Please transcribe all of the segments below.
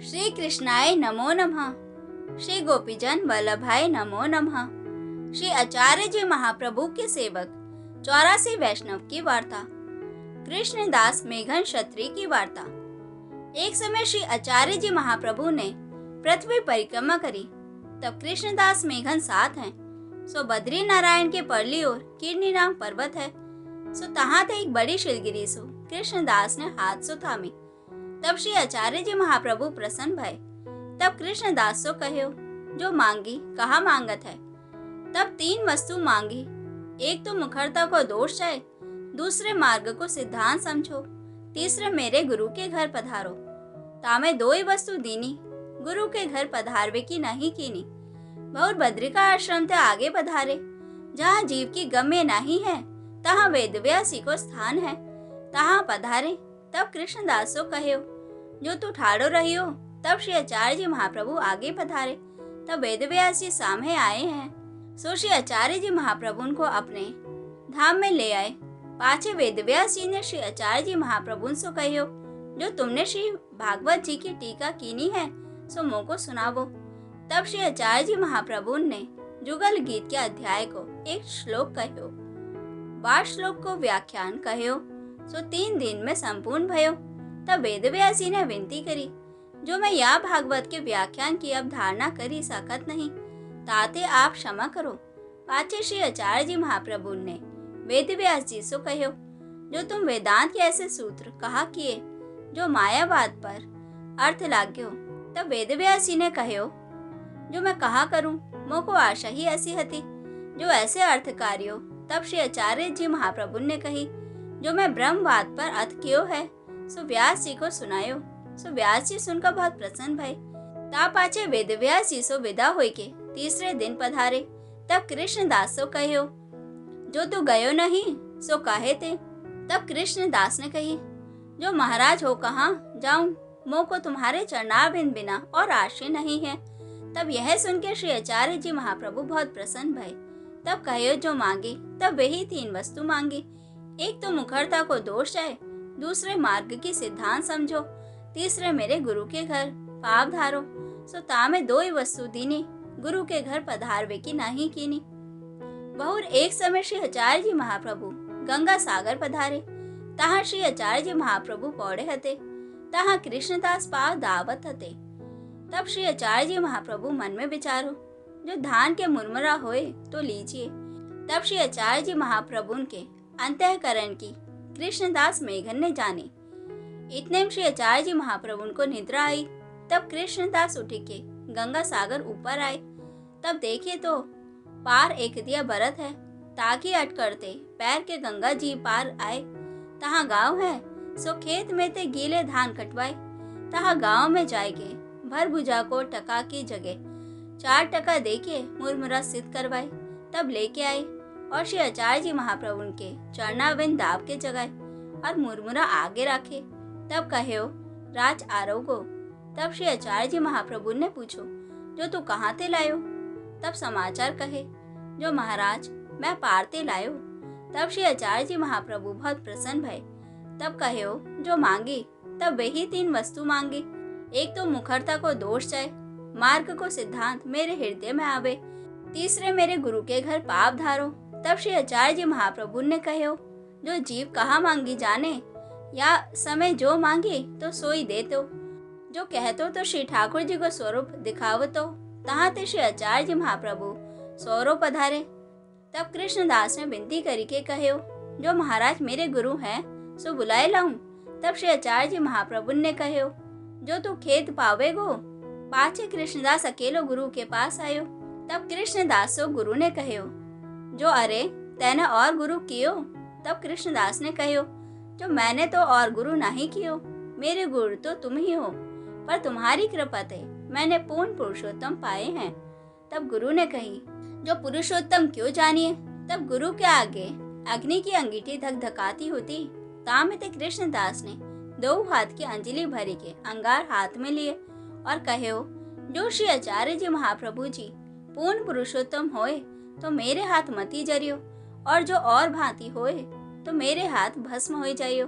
श्री कृष्णाय नमो नमः। श्री गोपीजन वल्लभाय नमो नमः। श्री आचार्य जी महाप्रभु के सेवक 84 वैष्णव की वार्ता। कृष्णदास मेघन क्षत्रिय की वार्ता। एक समय श्री आचार्य जी महाप्रभु ने पृथ्वी परिक्रमा करी। तब कृष्णदास मेघन साथ हैं। सो बद्री नारायण के परली ओर कीर्णि नाम पर्वत है। सो तहाँ थे एक बड़ी शिलगिरी सो कृष्णदास ने हाथ सो थामी। तब श्री आचार्य जी महाप्रभु प्रसन्न भय। तब कृष्णदास सो कहो, जो मांगी कहा मांगत है। तब 3 वस्तु मांगी। एक तो मुखरता को दोष है, दूसरे मार्ग को सिद्धांत समझो, तीसरे मेरे गुरु के घर पधारो। तामे 2 ही वस्तु दीनी, गुरु के घर पधारवे की नहीं कीनी। बहुत बद्रिका आश्रम ते आगे पधारे। जहाँ जीव की गम्य नहीं है, तहाँ वेदव्यासी को स्थान है, तहाँ पधारे। तब कृष्णदास सो कहो, जो तू ठाड़ो रही हो। तब श्री आचार्य जी महाप्रभु आगे पधारे। तब वेदव्यास जी सामने आए हैं। सो श्री आचार्य जी महाप्रभु उनको अपने धाम में ले आए। पाछे वेदव्यास जी ने श्री आचार्य जी महाप्रभु से कहो, जो तुमने श्री भागवत जी की टीका कीनी है, सो मोह को सुनावो। तब श्री आचार्य जी महाप्रभु ने जुगल गीत के अध्याय को एक श्लोक कहो। 12 श्लोक को व्याख्यान कहो। सो 3 दिन में संपूर्ण भयो। तब वेदव्यास जी ने विनती करी, जो मैं यह भागवत के व्याख्यान की अब धारणा करी सकत नहीं, ताते आप क्षमा करो। पाछे श्री आचार्य जी महाप्रभु ने वेदव्यास जी से कहो, जो तुम वेदांत के ऐसे सूत्र कहा किए, जो मायावाद पर अर्थ लाग्यो। तब वेदव्यास जी ने कहो, जो मैं कहा करूं, मोह को आशा ही ऐसी हती, जो ऐसे अर्थ कार्यो। तब श्री आचार्य जी महाप्रभु ने कही, जो मैं ब्रह्मवाद पर अर्थ क्यों है, सो व्यास जी को सुनायो। सो व्यास जी सुनकर बहुत प्रसन्न भय। ता पाछे वेदव्यास जी सो विदा होई के तीसरे दिन पधारे। तब कृष्णदास सो कहो, जो तू गयो नहीं सो काहे थे। तब कृष्णदास ने कही, जो महाराज हो कहाँ जाऊं, मोह को तुम्हारे चरणारविंद बिना और आश्रय नहीं है। तब यह सुन के श्री आचार्य जी महाप्रभु बहुत प्रसन्न भय। तब कहो, जो मांगे। तब वही 3 वस्तु मांगी। एक तो मुखरता को दोष है, दूसरे मार्ग की सिद्धांत समझो, तीसरे मेरे गुरु के घर पाप धारो। सो तामे 2 ही वस्तु दीनी, गुरु के घर पधारवे की नहीं कीनी। बहुर एक समय श्री आचार्य जी महाप्रभु गंगा सागर पधारे। तहाँ श्री आचार्य जी महाप्रभु पौड़े हते, तहाँ कृष्णदास पाव दावत हते। तब श्री आचार्य जी महाप्रभु मन में विचारो, जो धान के मुरमुरा होए तो लीजिए। तब श्री आचार्य जी महाप्रभु के अंतःकरण की कृष्णदास मेघन ने जाने। इतने में श्री आचार्य जी महाप्रभु को निद्रा आई। तब कृष्णदास उठ के गंगा सागर ऊपर आए। तब देखे तो पार एक दिया बरत है, ताकि अट करते पैर के गंगा जी पार आए। तहाँ गांव है, सो खेत में ते गीले धान कटवाए। तहाँ गांव में जाएगे भर भुजा को टका की जगह 4 टका देके मुरमुरा सिद्ध करवाए। तब लेके आए और श्री आचार्य जी महाप्रभु के चरणाविंद दाब के जगाए और मुरमुरा आगे रखे। तब कहो, राज आरोगो। तब श्री आचार्य जी महाप्रभु ने पूछो, जो तू कहाँ ते लायो। तब समाचार कहे, जो महाराज मैं पारते लायो। तब श्री आचार्य जी महाप्रभु बहुत प्रसन्न भय। तब कहो, जो मांगी। तब वही 3 वस्तु मांगी। एक तो मुखरता को दोष जाए, मार्ग को सिद्धांत मेरे हृदय में आवे, तीसरे मेरे गुरु के घर पाप धारो। तब श्री आचार्य जी महाप्रभु ने कहो, जो जीव कहाँ मांगी जाने, या समय जो मांगे तो सोई दे तो, जो कहतो तो श्री ठाकुर जी को स्वरूप दिखावतो। तहाँ ते श्री आचार्य जी महाप्रभु स्वरूप पधारे। तब कृष्णदास ने विनती करी के कहो, जो महाराज मेरे गुरु हैं, सो बुलाए लाऊं। तब श्री आचार्य जी महाप्रभु ने कहो, जो तू खेत पावेगो। पाछे कृष्णदास अकेलो गुरु के पास आयो। तब कृष्णदास सो गुरु ने कहो, जो अरे तैने और गुरु कियो। तब कृष्णदास ने कहो, जो मैंने तो और गुरु नहीं कियो, मेरे गुरु तो तुम ही हो, पर तुम्हारी कृपा से मैंने पूर्ण पुरुषोत्तम पाए हैं। तब गुरु ने कही, जो पुरुषोत्तम क्यों जानिए। तब गुरु के आगे अग्नि की अंगीठी धक धकाती होती। तामे ते कृष्णदास ने 2 हाथ की अंजलि भरी के अंगार हाथ में लिए और कहो, जो श्री आचार्य जी महाप्रभु जी पूर्ण पुरुषोत्तम होए, तो मेरे हाथ मती जरियो, और जो और भांति होए तो मेरे हाथ भस्म हो जाइयो।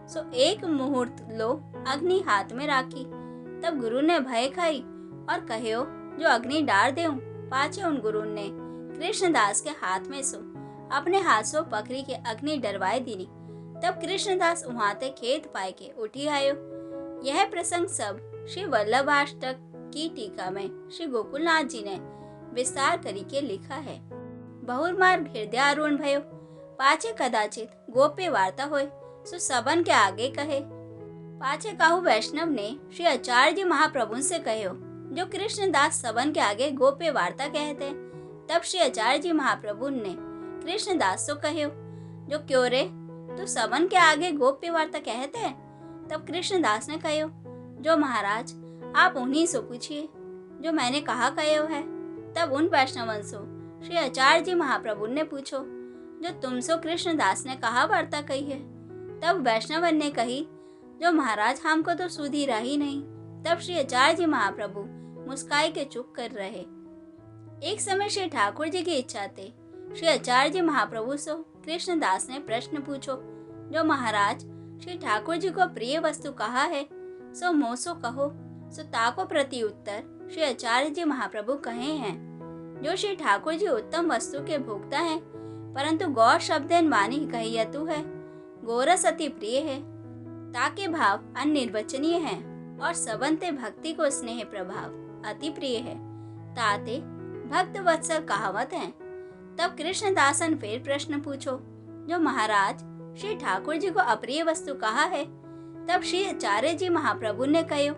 सो एक मुहूर्त लो अग्नि हाथ में राखी। तब गुरु ने भय खाई और कहो जो अग्नि डार देऊं। पाछे उन गुरु ने कृष्णदास के हाथ में सो अपने हाथ सो पकड़ी के अग्नि डरवाए दीनी। तब कृष्णदास वहां ते खेत पाए के उठी आयो। यह प्रसंग सब श्री वल्लभाष्टक की टीका में श्री गोकुलनाथ जी ने विस्तार करी के लिखा है। बहुरमार हृदयारुण भयो पाछे कदाचित गोप्य वार्ता होय सो सबन के आगे कहे। पाछे काहू वैष्णव ने श्री आचार्य जी महाप्रभु से कहो जो कृष्णदास सबन के आगे गोप्य वार्ता कहते। तब श्री आचार्य जी महाप्रभु ने कृष्णदास से कहो जो क्यों रे तू सबन के आगे गोप्य वार्ता कहते। तब कृष्णदास ने कहो जो महाराज आप उन्हीं से पूछिए जो मैंने कहा कहो है। तब उन वैष्णवन से श्री आचार्य जी महाप्रभु ने पूछो जो तुमसे कृष्णदास ने कहा वार्ता कही है। तब वैष्णवन ने कही जो महाराज हमको तो सुधी रही नहीं। तब श्री आचार्य जी महाप्रभु मुस्काई के चुप कर रहे। एक समय श्री ठाकुर जी की इच्छा थे श्री आचार्य जी महाप्रभु से कृष्णदास ने प्रश्न पूछो जो महाराज श्री ठाकुर जी को प्रिय वस्तु कहा है सो मोसो कहो। सो ताको प्रति उत्तर श्री आचार्य जी महाप्रभु कहे हैं जो श्री ठाकुर जी उत्तम वस्तु के भोक्ता हैं परंतु गौर शब्देन वाणी कहियतु है। गोरस अति प्रिय है ताके भाव अनिर्वचनीय है और सबंते भक्ति को स्नेह प्रभाव अति प्रिय है ताते भक्त वत्सल कहावत है। तब कृष्णदासन फिर प्रश्न पूछो जो महाराज श्री ठाकुर जी को अप्रिय वस्तु कहा है। तब श्री आचार्य जी महाप्रभु ने कहो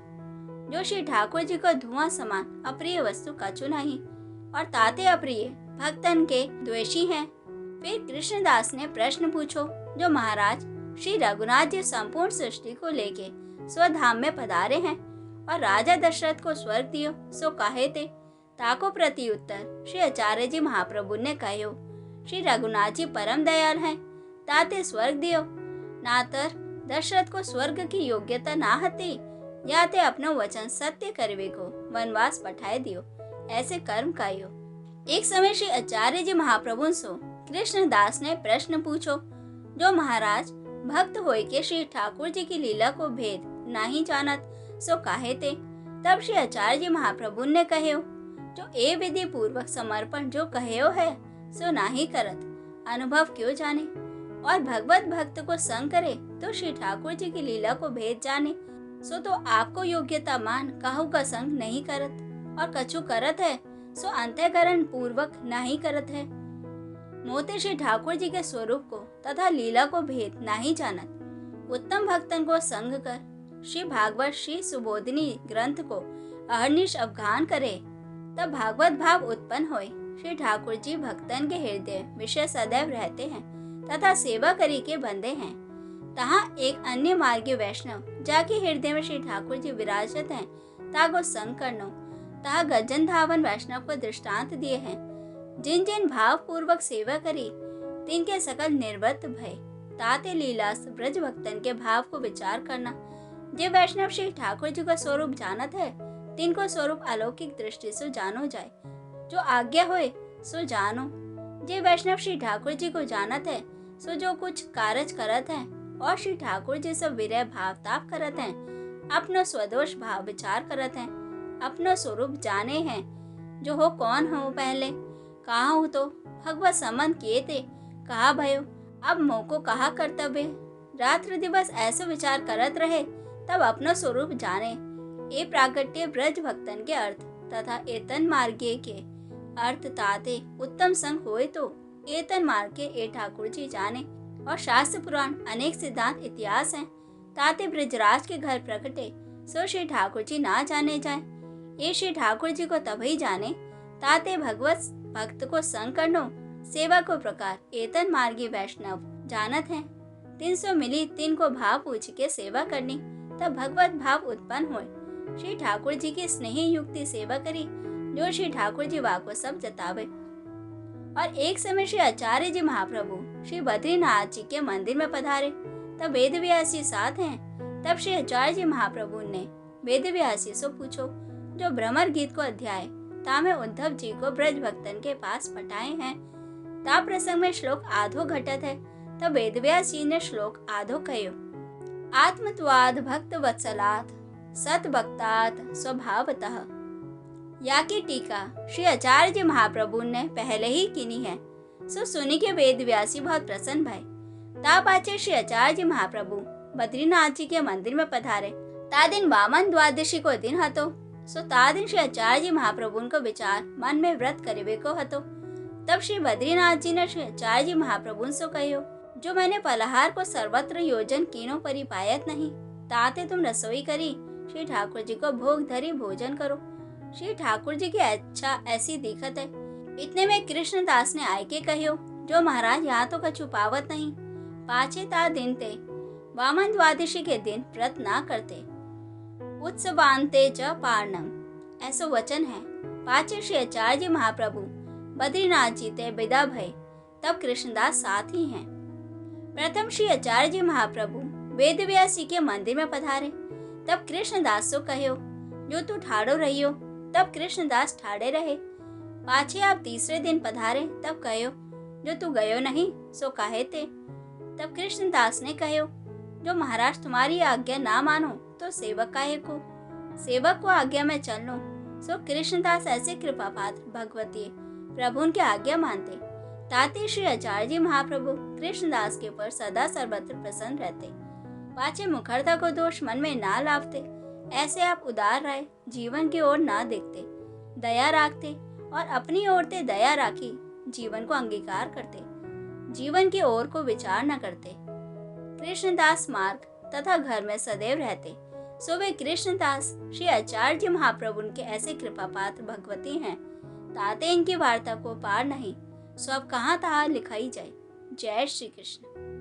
जो श्री ठाकुर जी को धुआं समान अप्रिय वस्तु कछु नहीं और ताते अप्रिय भक्तन के द्वेषी हैं। फिर कृष्णदास ने प्रश्न पूछो जो महाराज श्री रघुनाथ जी संपूर्ण सृष्टि को लेके स्वधाम में पधारे हैं और राजा दशरथ को स्वर्ग दियो सो कहे थे। ताको प्रति उत्तर श्री आचार्य जी महाप्रभु ने कहो श्री रघुनाथ जी परम दयाल हैं ताते स्वर्ग दियो नातर दशरथ को स्वर्ग की योग्यता ना हती या ते अपनो वचन सत्य करवे को वनवास पठाए दियो ऐसे कर्म कायो। एक समय श्री आचार्य जी महाप्रभु सो कृष्णदास ने प्रश्न पूछो जो महाराज भक्त होय के श्री ठाकुर जी की लीला को भेद नहीं जानत सो काहे थे। तब श्री आचार्य जी महाप्रभु ने कहो जो ए विधि पूर्वक समर्पण जो कहो है सो नहीं करत अनुभव क्यों जाने और भगवत भक्त को संग करे तो श्री ठाकुर जी की लीला को भेद जाने सो तो आपको योग्यता मान काहू का संग नहीं करत और कछु करत है सो अंतःकरण पूर्वक नहीं करत है। मोते श्री ठाकुर जी के स्वरूप को तथा लीला को भेद नहीं जानत उत्तम भक्तन को संग कर श्री भागवत श्री सुबोधिनी ग्रंथ को अहर्निश अवगान करे तब भागवत भाव उत्पन्न होए। श्री ठाकुर जी भक्तन के हृदय विषय सदैव रहते हैं तथा सेवा करी के बंदे हैं। तहाँ एक अन्य मार्गी वैष्णव जाके हृदय में श्री ठाकुर जी विराजत हैं ताको संग करनो। तहाँ गजन धावन वैष्णव को दृष्टांत दिए हैं जिन जिन भाव पूर्वक सेवा करी तिनके सकल निर्वृत्त भय ताते लीलास ब्रज भक्तन के भाव को विचार करना। जे वैष्णव श्री ठाकुर जी का स्वरूप जानत है तिनको स्वरूप अलौकिक दृष्टि से जानो जाए जो आज्ञा होए सो जानो। जे वैष्णव श्री ठाकुर जी को जानत है सो जो कुछ कारज करत है और श्री ठाकुर जी सब विरय भाव ताप करत हैं अपनो स्वदोष भाव विचार करत हैं अपनो स्वरूप जाने हैं जो हो कौन हो पहले कहा हूँ तो भगवत संबंध किए थे कहा भयो अब मोको कहा कर्तव्य रात्र दिवस ऐसे विचार करत रहे तब अपनो स्वरूप जाने। ए प्रागट्य ब्रज भक्तन के अर्थ तथा एतन मार्गे के अर्थ ताते उत्तम संग होए तो एतन मार्ग के ए ठाकुर जी जाने। और शास्त्र पुराण अनेक सिद्धांत इतिहास हैं ताते ब्रजराज के घर प्रकटे सो श्री ठाकुर जी ना जाने जाए। ये श्री ठाकुर जी को तभी जाने ताते भगवत भक्त को संग करनो सेवा को प्रकार एतन मार्गी वैष्णव जानत हैं। 300 मिली 3 को भाव पूछ के सेवा करनी तब भगवत भाव उत्पन्न होए। श्री ठाकुर जी की स्नेही युक्ति सेवा करी जो श्री ठाकुर जी वाको सब जतावे। और एक समय श्री आचार्य जी महाप्रभु श्री बद्रीनाथ जी के मंदिर में पधारे तब वेदव्यास जी साथ हैं। तब श्री आचार्य जी महाप्रभु ने वेदव्यास जी से पूछो जो भ्रमर गीत को अध्याय तामे उद्धव जी को ब्रज भक्तन के पास पठाए हैं ता प्रसंग में श्लोक आधो घटत है। तब वेदव्यास जी ने श्लोक आधो कहो आत्मत्वाद भक्त वत्सलात् सत भक्तात स्वभावतः। या की टीका श्री आचार्य जी महाप्रभु ने पहले ही किनी है। सो सुनी के वेद व्यासी बहुत प्रसन्न भय। ता पाचे श्री आचार्य जी महाप्रभु बद्रीनाथ जी के मंदिर में पधारे। ता दिन वामन द्वादशी को दिन हतो। सो ता दिन श्री आचार्य जी महाप्रभु को विचार मन में व्रत करिवे को हतो। तब श्री बद्रीनाथ जी ने श्री आचार्य जी महाप्रभु से कहो, जो मैंने पलहार को सर्वत्र योजन कीनो परी पायत नहीं, ताते तुम रसोई करी श्री ठाकुर जी को भोग धरी भोजन करो। श्री ठाकुर जी की अच्छा ऐसी दिखत है। इतने में कृष्णदास ने आय के कहो, जो महाराज यहाँ तो कछु पावत नहीं। पाछे ता दिन ते वामन द्वादशी के दिन व्रत ना करते। उत्सवांते च पारणम, ऐसो वचन है। पाछे श्री आचार्य जी महाप्रभु बद्रीनाथ जी ते विदा भय। तब कृष्णदास साथ ही हैं। प्रथम श्री आचार्य जी महाप्रभु वेद व्यासी के मंदिर में पधारे। तब कृष्णदास सो कहो, जो तू ठाड़ो रहियो। तब कृष्णदास ठाड़े रहे। पाछे आप तीसरे दिन पधारे। तब कहो, जो तू गयो नहीं सो काहे ते। तब कृष्णदास ने कहो, जो महाराज तुम्हारी आज्ञा ना मानो तो सेवक काहे को, सेवक को आज्ञा में चल लो। सो कृष्णदास ऐसे कृपा पात्र भगवती प्रभु की आज्ञा मानते। ताते श्री आचार्य जी महाप्रभु कृष्णदास के ऊपर सदा सर्वत्र प्रसन्न रहते। पाछे मुखरता को दोष मन में ना लावते। ऐसे आप उदार रहे, जीवन की ओर ना देखते, दया रखते और अपनी ओर ते दया राखी जीवन को अंगीकार करते, जीवन की ओर को विचार न करते। कृष्णदास मार्ग तथा घर में सदैव रहते। सो वे कृष्णदास श्री आचार्य जी महाप्रभु के ऐसे कृपा पात्र भगवती हैं, ताते इनकी वार्ता को पार नहीं। सो अब कहाँ तहाँ लिखाई जाए। जय श्री कृष्ण।